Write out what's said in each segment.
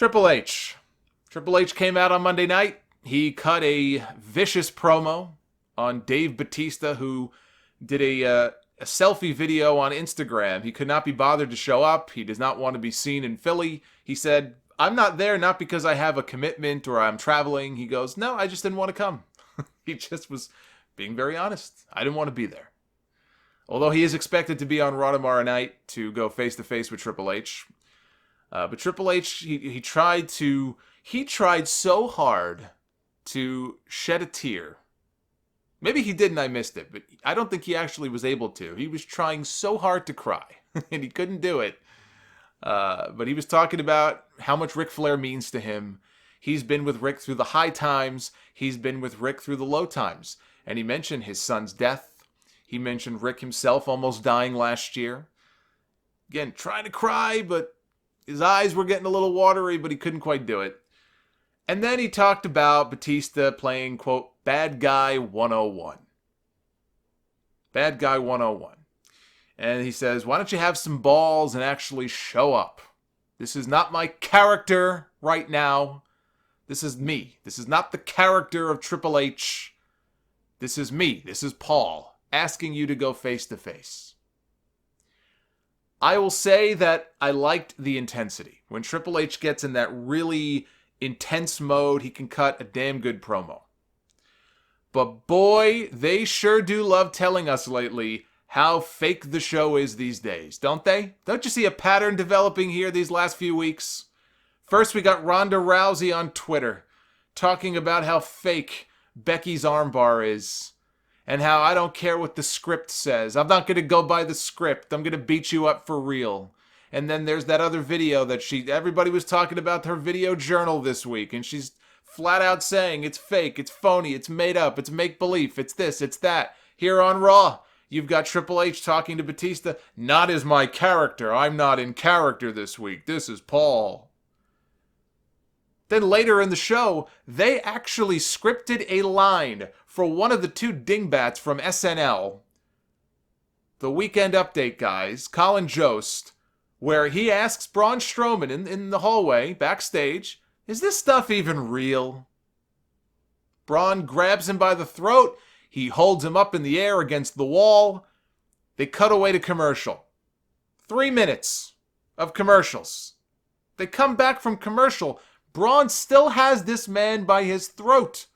Triple H. Triple H came out on Monday night. He cut a vicious promo on Dave Bautista, who did a selfie video on Instagram. He could not be bothered to show up. He does not want to be seen in Philly. He said, I'm not there not because I have a commitment or I'm traveling. He goes, no, I just didn't want to come. He just was being very honest. I didn't want to be there. Although he is expected to be on Raw tomorrow night to go face-to-face with Triple H. But Triple H, he tried so hard to shed a tear. Maybe he did and I missed it, but I don't think he actually was able to. He was trying so hard to cry, and he couldn't do it. But he was talking about how much Ric Flair means to him. He's been with Ric through the high times. He's been with Ric through the low times. And he mentioned his son's death. He mentioned Ric himself almost dying last year. Again, trying to cry, but his eyes were getting a little watery, but he couldn't quite do it. And then he talked about Batista playing, quote, Bad Guy 101. Bad Guy 101. And he says, why don't you have some balls and actually show up? This is not my character right now. This is me. This is not the character of Triple H. This is me. This is Paul asking you to go face to face. I will say that I liked the intensity. When Triple H gets in that really intense mode, he can cut a damn good promo. But boy, they sure do love telling us lately how fake the show is these days, don't they? Don't you see a pattern developing here these last few weeks? First, we got Ronda Rousey on Twitter talking about how fake Becky's armbar is and how I don't care what the script says. I'm not going to go by the script. I'm going to beat you up for real. And then there's that other video that everybody was talking about her video journal this week, and she's flat out saying it's fake, it's phony, it's made up, it's make-believe, it's this, it's that. Here on Raw, you've got Triple H talking to Batista, not as my character. I'm not in character this week. This is Paul. Then later in the show, they actually scripted a line for one of the two dingbats from SNL, the Weekend Update guys, Colin Jost, where he asks Braun Strowman in the hallway, backstage, is this stuff even real? Braun grabs him by the throat. He holds him up in the air against the wall. They cut away to commercial. 3 minutes of commercials. They come back from commercial. Braun still has this man by his throat,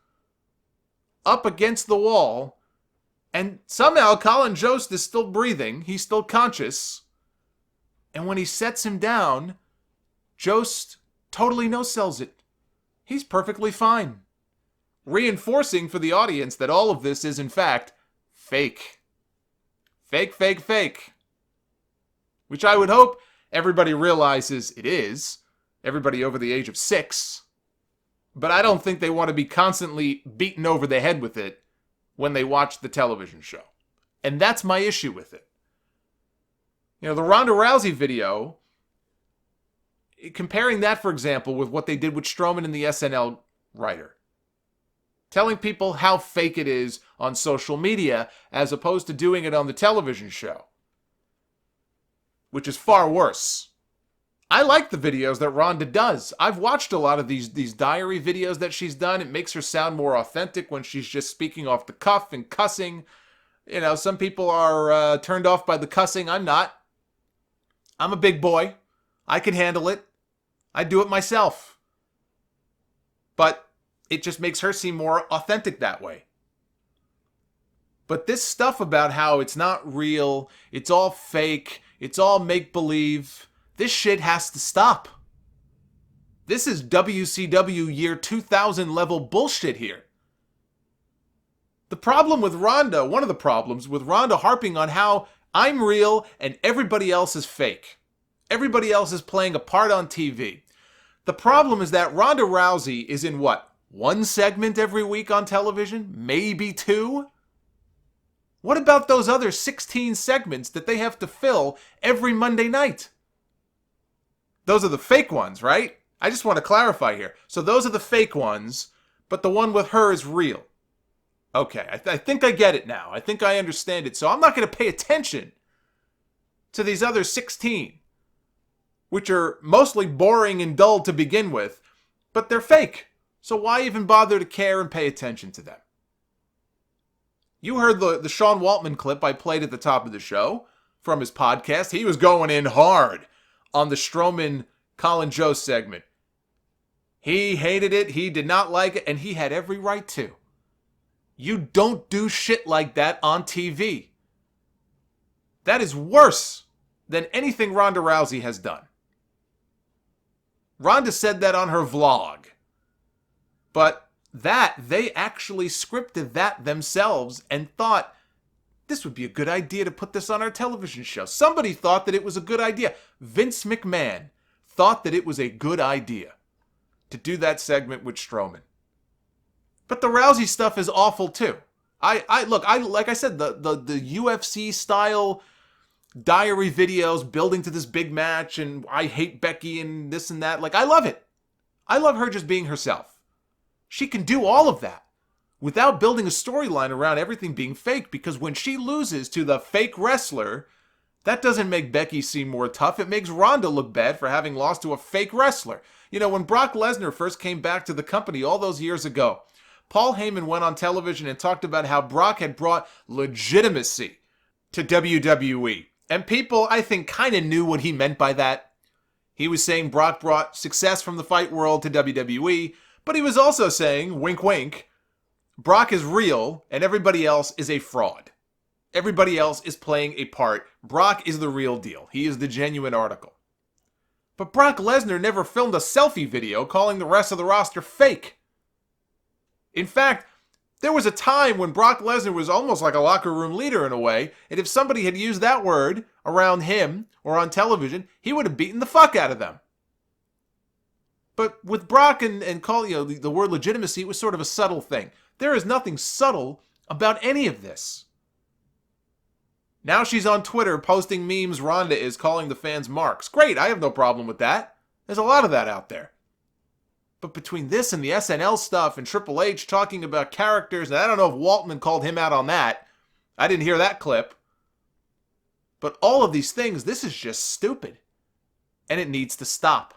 up against the wall, and somehow Colin Jost is still breathing. He's still conscious. And when he sets him down, Jost totally no-sells it. He's perfectly fine. Reinforcing for the audience that all of this is, in fact, fake. Fake, fake, fake. Which I would hope everybody realizes it is. Everybody over the age of 6. But I don't think they want to be constantly beaten over the head with it when they watch the television show. And that's my issue with it. You know, the Ronda Rousey video, comparing that, for example, with what they did with Strowman and the SNL writer. Telling people how fake it is on social media as opposed to doing it on the television show. Which is far worse. I like the videos that Ronda does. I've watched a lot of these diary videos that she's done. It makes her sound more authentic when she's just speaking off the cuff and cussing. You know, some people are turned off by the cussing. I'm not. I'm a big boy. I can handle it. I do it myself. But it just makes her seem more authentic that way. But this stuff about how it's not real, it's all fake, it's all make-believe, this shit has to stop. This is WCW year 2000 level bullshit here. The problem with Ronda, one of the problems with Ronda harping on how I'm real and everybody else is fake. Everybody else is playing a part on TV. The problem is that Ronda Rousey is in what? 1 segment every week on television? Maybe 2? What about those other 16 segments that they have to fill every Monday night? Those are the fake ones, right? I just want to clarify here. So those are the fake ones, but the one with her is real. Okay, I think I get it now. I think I understand it. So I'm not going to pay attention to these other 16. which are mostly boring and dull to begin with, but they're fake. So why even bother to care and pay attention to them? You heard the Sean Waltman clip I played at the top of the show from his podcast. He was going in hard on the Strowman Colin Jost segment. He hated it, he did not like it, and he had every right to. You don't do shit like that on TV. That is worse than anything Ronda Rousey has done. Ronda said that on her vlog. But they actually scripted that themselves and thought, this would be a good idea to put this on our television show. Somebody thought that it was a good idea. Vince McMahon thought that it was a good idea to do that segment with Strowman. But the Rousey stuff is awful too. Like I said, the UFC style diary videos building to this big match and I hate Becky and this and that. Like, I love it. I love her just being herself. She can do all of that without building a storyline around everything being fake, because when she loses to the fake wrestler, that doesn't make Becky seem more tough. It makes Ronda look bad for having lost to a fake wrestler. You know, when Brock Lesnar first came back to the company all those years ago, Paul Heyman went on television and talked about how Brock had brought legitimacy to WWE. And people, I think, kind of knew what he meant by that. He was saying Brock brought success from the fight world to WWE, but he was also saying, wink wink, Brock is real and everybody else is a fraud. Everybody else is playing a part. Brock is the real deal. He is the genuine article. But Brock Lesnar never filmed a selfie video calling the rest of the roster fake. In fact, there was a time when Brock Lesnar was almost like a locker room leader in a way, and if somebody had used that word around him or on television, he would have beaten the fuck out of them. But with Brock and calling the word legitimacy, it was sort of a subtle thing. There is nothing subtle about any of this. Now she's on Twitter posting memes Ronda is calling the fans marks. Great, I have no problem with that. There's a lot of that out there. But between this and the SNL stuff and Triple H talking about characters, and I don't know if Waltman called him out on that. I didn't hear that clip. But all of these things, this is just stupid. And it needs to stop.